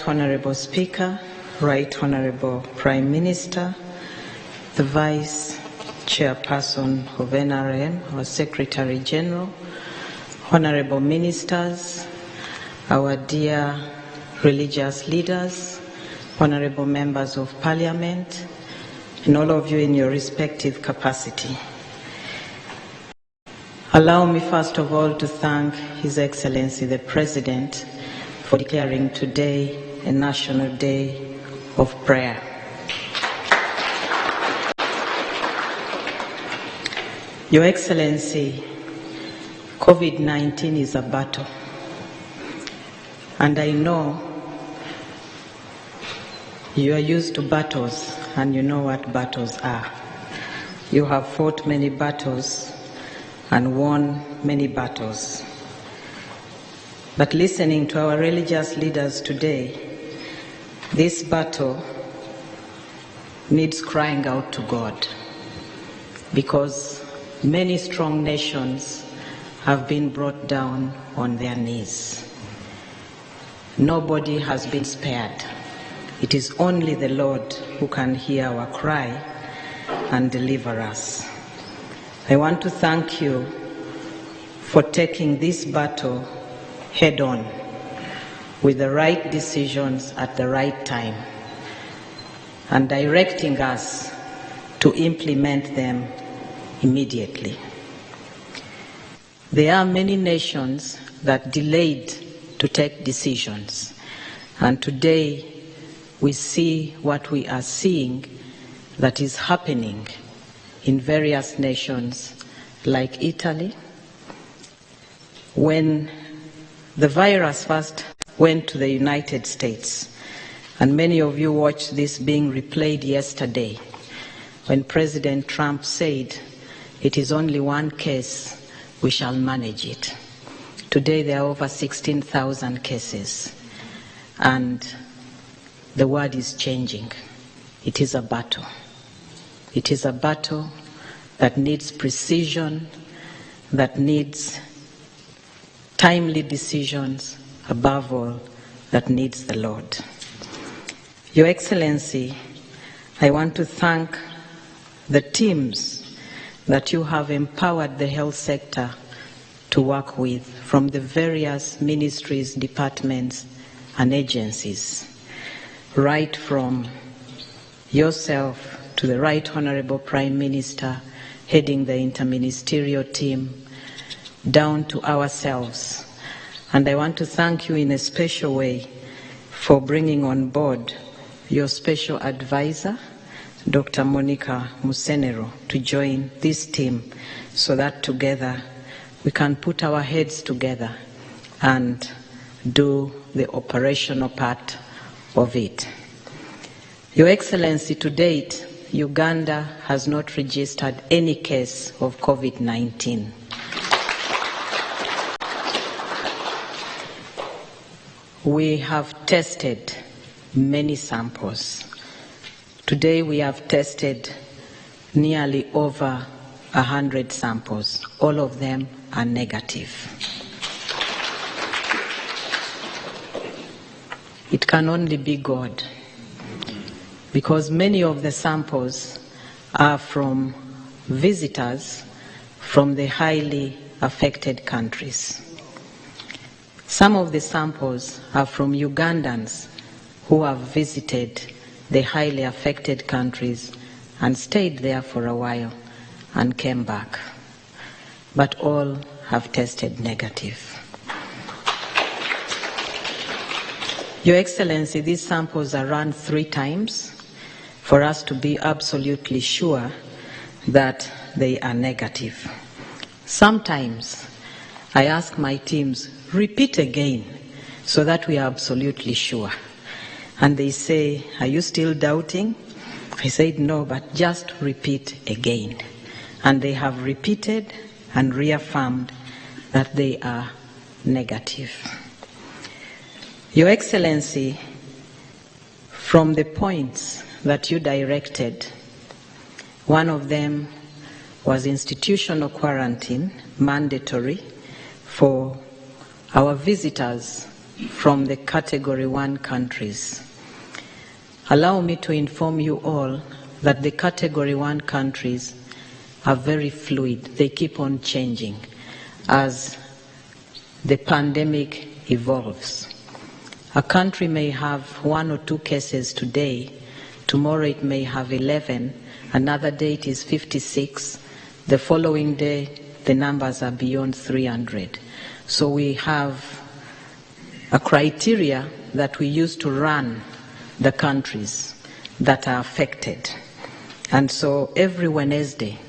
Honourable Speaker, Right Honourable Prime Minister, the Vice Chairperson of NRM, our Secretary General, Honourable Ministers, our dear religious leaders, Honourable Members of Parliament, and all of you in your respective capacity. Allow me first of all to thank His Excellency the President for declaring today a National Day of Prayer. Your Excellency, COVID-19 is a battle, and I know you are used to battles and you know what battles are. You have fought many battles and won many battles. But listening to our religious leaders today, this battle needs crying out to God, because many strong nations have been brought down on their knees. Nobody has been spared. It is only the Lord who can hear our cry and deliver us. I want to thank you for taking this battle head on, with the right decisions at the right time, and directing us to implement them immediately. There are many nations that delayed to take decisions, and today we see what we are seeing that is happening in various nations like Italy. When the virus first went to the United States, and many of you watched this being replayed yesterday, when President Trump said, "It is only one case, we shall manage it." Today there are over 16,000 cases, and the world is changing. It is a battle. It is a battle that needs precision, that needs timely decisions, above all, that needs the Lord. Your Excellency, I want to thank the teams that you have empowered the health sector to work with, from the various ministries, departments, and agencies, right from yourself to the Right Honourable Prime Minister heading the interministerial team, down to ourselves. And I want to thank you in a special way for bringing on board your special advisor, Dr. Monica Musenero, to join this team, so that together we can put our heads together and do the operational part of it. Your Excellency, to date, Uganda has not registered any case of COVID-19. We have tested many samples. Today we have tested nearly over 100 samples. All of them are negative. It can only be God, because many of the samples are from visitors from the highly affected countries. Some of the samples are from Ugandans who have visited the highly affected countries and stayed there for a while and came back. But all have tested negative. Your Excellency, these samples are run 3 times for us to be absolutely sure that they are negative. Sometimes I ask my teams, repeat again, so that we are absolutely sure. And they say, are you still doubting? I said, no, but just repeat again. And they have repeated and reaffirmed that they are negative. Your Excellency, from the points that you directed, one of them was institutional quarantine, mandatory for our visitors from the Category 1 countries. Allow me to inform you all that the Category 1 countries are very fluid. They keep on changing as the pandemic evolves. A country may have 1 or 2 cases today, tomorrow it may have 11, another day it is 56, the following day the numbers are beyond 300. So we have a criteria that we use to run the countries that are affected. And so every Wednesday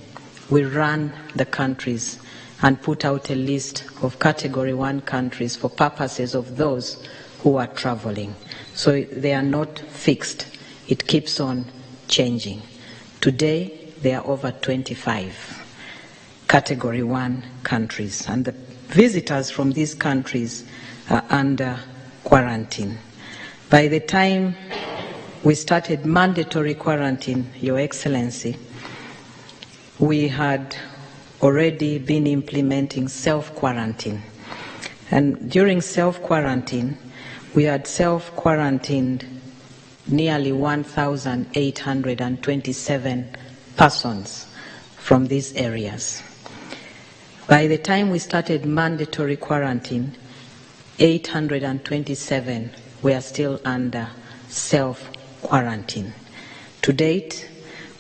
we run the countries and put out a list of Category 1 countries for purposes of those who are traveling. So they are not fixed. It keeps on changing. Today there are over 25 Category 1 countries, and the visitors from these countries are under quarantine. By the time we started mandatory quarantine, Your Excellency, we had already been implementing self-quarantine. And during self-quarantine, we had self-quarantined nearly 1,827 persons from these areas. By the time we started mandatory quarantine, 827 were still under self-quarantine. To date,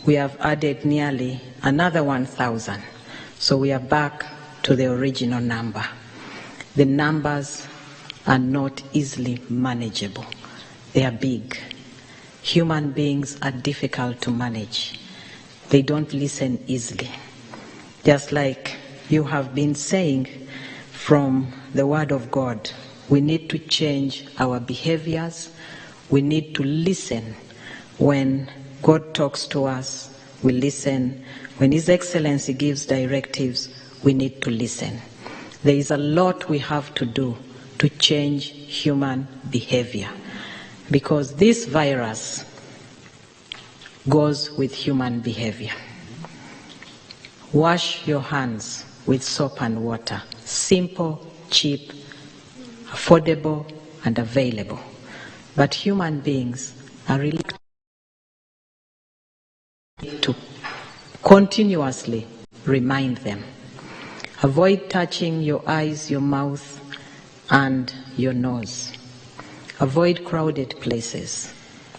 we have added nearly another 1,000, so we are back to the original number. The numbers are not easily manageable. They are big. Human beings are difficult to manage. They don't listen easily. Just like you have been saying from the Word of God, we need to change our behaviors. We need to listen. When God talks to us, we listen. When His Excellency gives directives, we need to listen. There is a lot we have to do to change human behavior, because this virus goes with human behavior. Wash your hands with soap and water. Simple, cheap, affordable, and available. But human beings are reluctant to continuously remind them. Avoid touching your eyes, your mouth, and your nose. Avoid crowded places.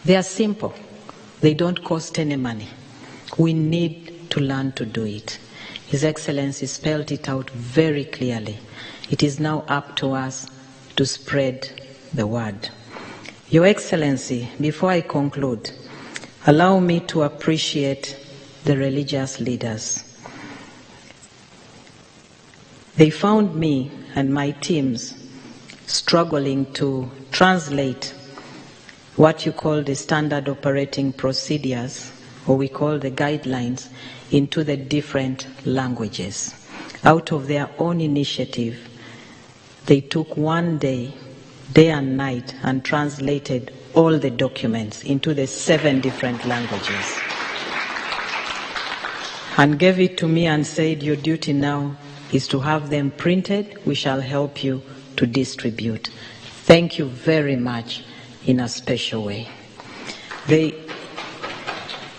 They are simple. They don't cost any money. We need to learn to do it. His Excellency spelled it out very clearly. It is now up to us to spread the word. Your Excellency, before I conclude, allow me to appreciate the religious leaders. They found me and my teams struggling to translate what you call the standard operating procedures, or we call the guidelines, into the different languages. Out of their own initiative, they took one day, day and night, and translated all the documents into the 7 different languages. And gave it to me and said, your duty now is to have them printed. We shall help you to distribute. Thank you very much in a special way.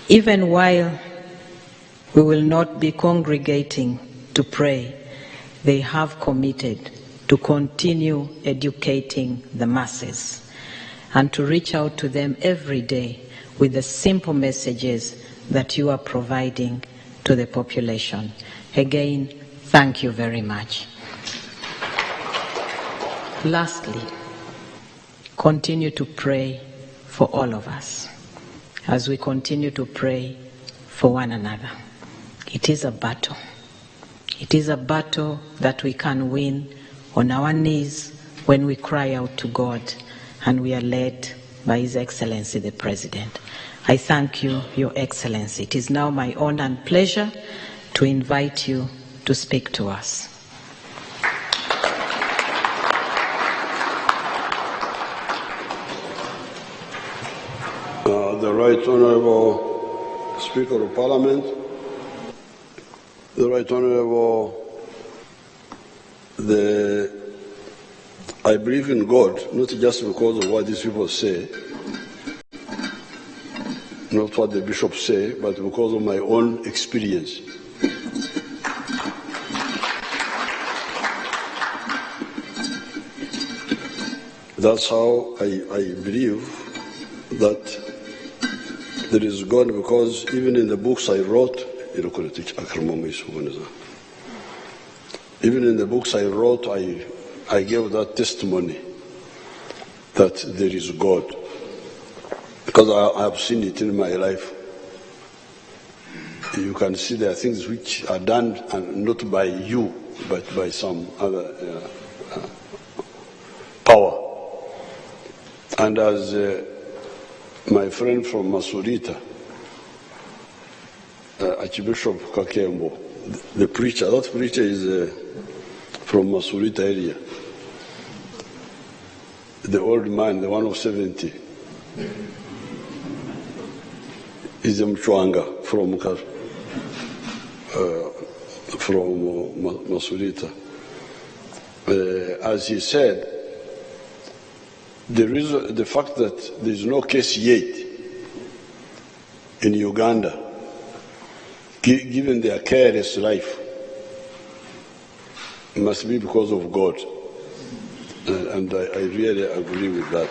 Even while we will not be congregating to pray, they have committed to continue educating the masses and to reach out to them every day with the simple messages that you are providing to the population. Again, thank you very much. Lastly, continue to pray for all of us as we continue to pray for one another. It is a battle. It is a battle that we can win on our knees when we cry out to God and we are led by His Excellency the President. I thank you, Your Excellency. It is now my honor and pleasure to invite you to speak to us. The Right Honourable Speaker of Parliament, the Right Honourable the I believe in God, not just because of what these people say, not what the bishops say, but because of my own experience. That's how I believe that there is God, because even in the books I wrote, even in the books I wrote, I gave that testimony that there is God, because I have seen it in my life. You can see there are things which are done and not by you, but by some other power. And as my friend from Masurita, Archbishop Kakembo, the preacher, that preacher is from Masurita area. The old man, the one of 70, is a Mchwanga from Masurita. As he said, the fact that there is no case yet in Uganda, given their careless life, must be because of God. And I really agree with that.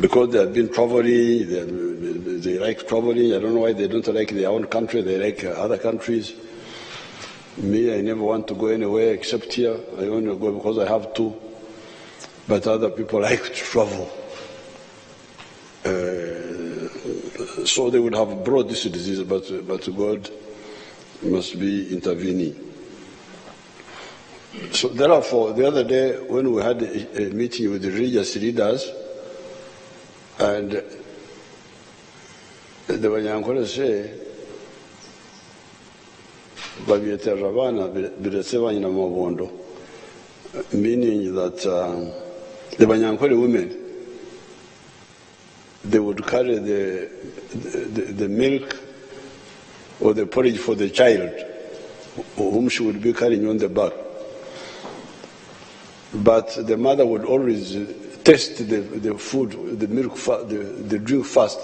Because they have been traveling, they like traveling. I don't know why they don't like their own country, they like other countries. Me, I never want to go anywhere except here. I only go because I have to. But other people like to travel. So they would have brought this disease, but God must be intervening. So therefore, the other day when we had a meeting with the religious leaders, and the Banyankole say, meaning that the Banyankole women, they would carry the milk or the porridge for the child, whom she would be carrying on the back. But the mother would always taste the food, the milk, the drink first.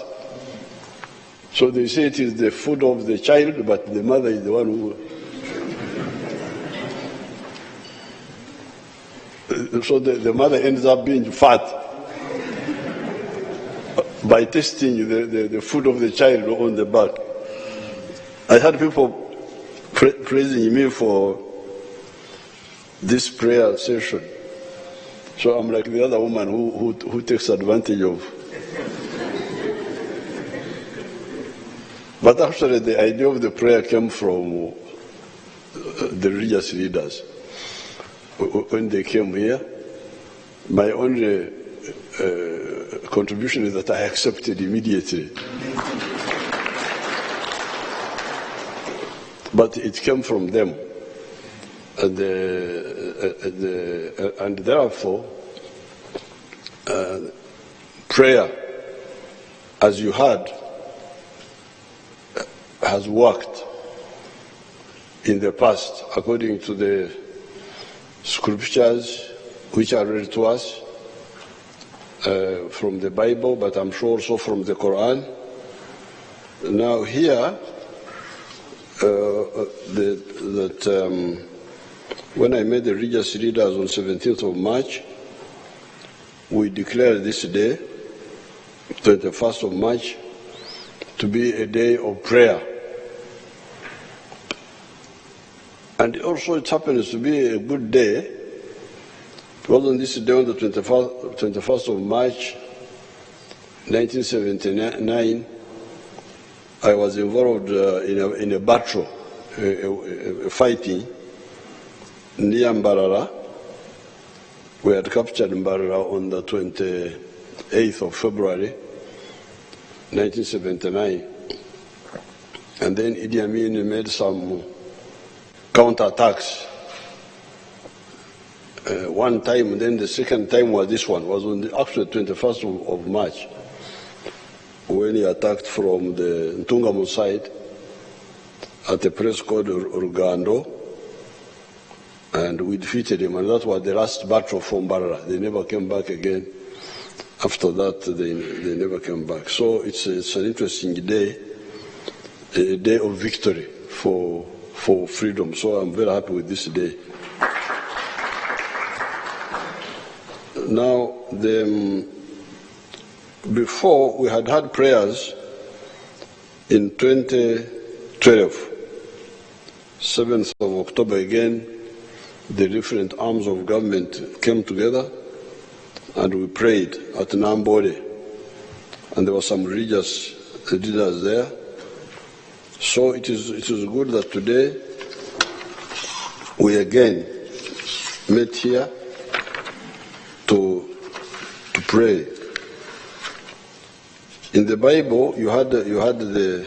So they say it is the food of the child, but the mother is the one who... So the mother ends up being fat by tasting the food of the child on the back. I had people praising me for this prayer session. So I'm like the other woman who takes advantage of. But actually the idea of the prayer came from the religious leaders. When they came here, my only contribution is that I accepted immediately. But it came from them. And therefore, prayer, as you heard, has worked in the past according to the scriptures which are read to us from the Bible, but I'm sure also from the Quran. Now here, when I met the religious leaders on 17th of March, we declared this day, 21st of March, to be a day of prayer. And also it happens to be a good day, because on this day, on the 21st of March, 1979, I was involved in a battle, a fighting near Mbarara. We had captured Mbarara on the 28th of February, 1979. And then Idi Amin made some counterattacks. One time, then the second time was this one, was on the actual 21st of March, when he attacked from the Ntungamu side at a place called Uganda. and we defeated him, and that was the last battle from Barra. They never came back again. After that, they never came back. So it's an interesting day, a day of victory for freedom. So I'm very happy with this day. Now, before we had prayers in 2012, 7th of October again, the different arms of government came together and we prayed at Nambole. And there were some religious leaders there. So it is good that today we again met here to pray. In the Bible, you had the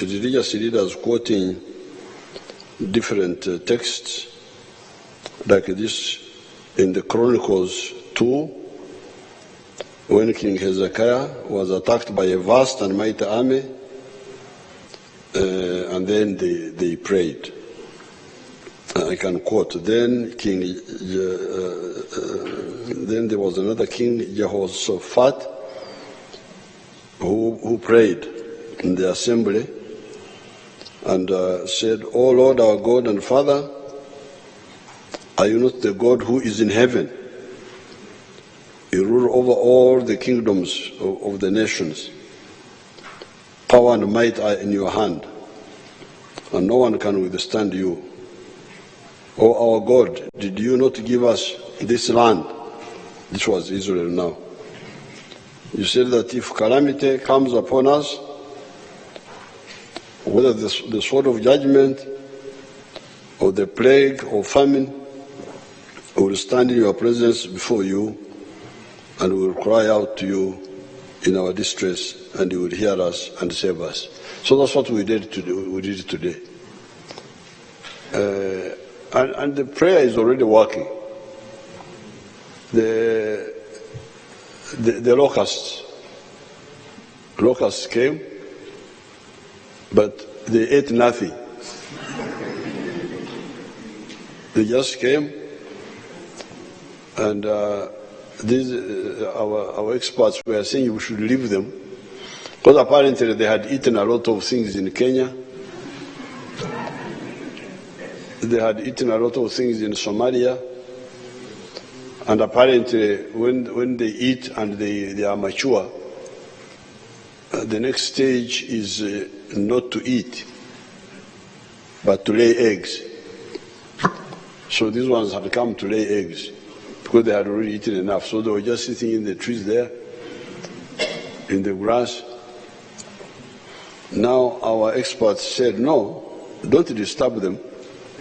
religious leaders quoting different texts, like this in the Chronicles 2, when King Hezekiah was attacked by a vast and mighty army, and then they prayed. I can quote. Then then there was another king, Jehoshaphat, who prayed in the assembly and said, "O Lord, our God and Father, are you not the God who is in heaven? You rule over all the kingdoms of the nations. Power and might are in your hand, and no one can withstand you. O our God, did you not give us this land?" This was Israel now. "You said that if calamity comes upon us, whether the sword of judgment or the plague or famine, we will stand in your presence before you and we will cry out to you in our distress, and you will hear us and save us." So that's what we did today. And the prayer is already working. The locusts came, but they ate nothing. They just came, and our experts were saying we should leave them, because apparently they had eaten a lot of things in Kenya. They had eaten a lot of things in Somalia, and apparently when they eat and they are mature, the next stage is not to eat, but to lay eggs. So these ones had come to lay eggs, because they had already eaten enough. So they were just sitting in the trees there, in the grass. Now our experts said, no, don't disturb them.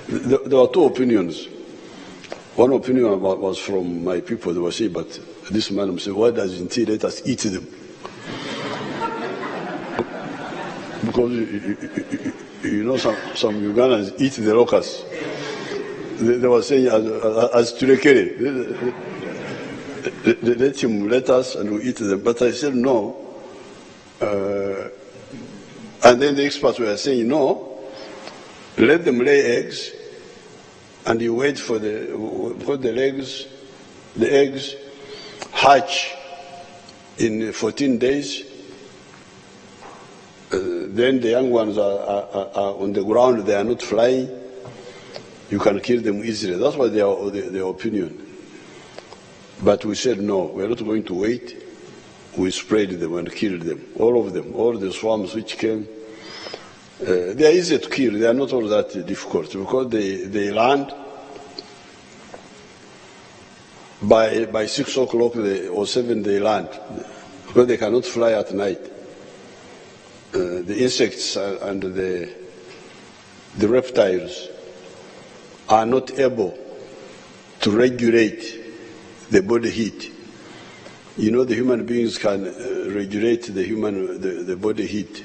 There were two opinions. One opinion was from my people. They were saying, but this man said, why doesn't he let us eat them? Because you know some Ugandans eat the locusts. They were saying, as Turekere, let us and we eat them. But I said no. And then the experts were saying, no, let them lay eggs, and you wait for the eggs hatch in 14 days. Then the young ones are on the ground, they are not flying. You can kill them easily. That's what their opinion. But we said no, we're not going to wait. We sprayed them and killed them, all of them, all the swarms which came. They are easy to kill. They are not all that difficult, because they land by 6 o'clock or 7. They land, because they cannot fly at night. The insects and the reptiles are not able to regulate the body heat. You know, the human beings can regulate the body heat.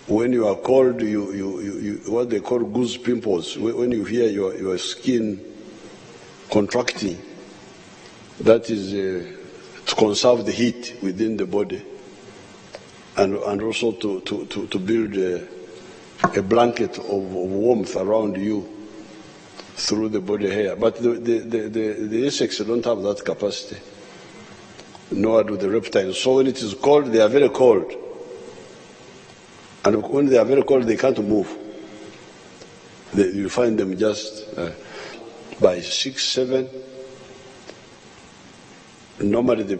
When you are cold, you what they call goose pimples. When you hear your skin contracting, that is to conserve the heat within the body, and also to build a blanket of warmth around you through the body hair. But the insects don't have that capacity, nor do the reptiles. So when it is cold, they are very cold. And when they are very cold, they can't move. You find them just by 6, 7. Normally the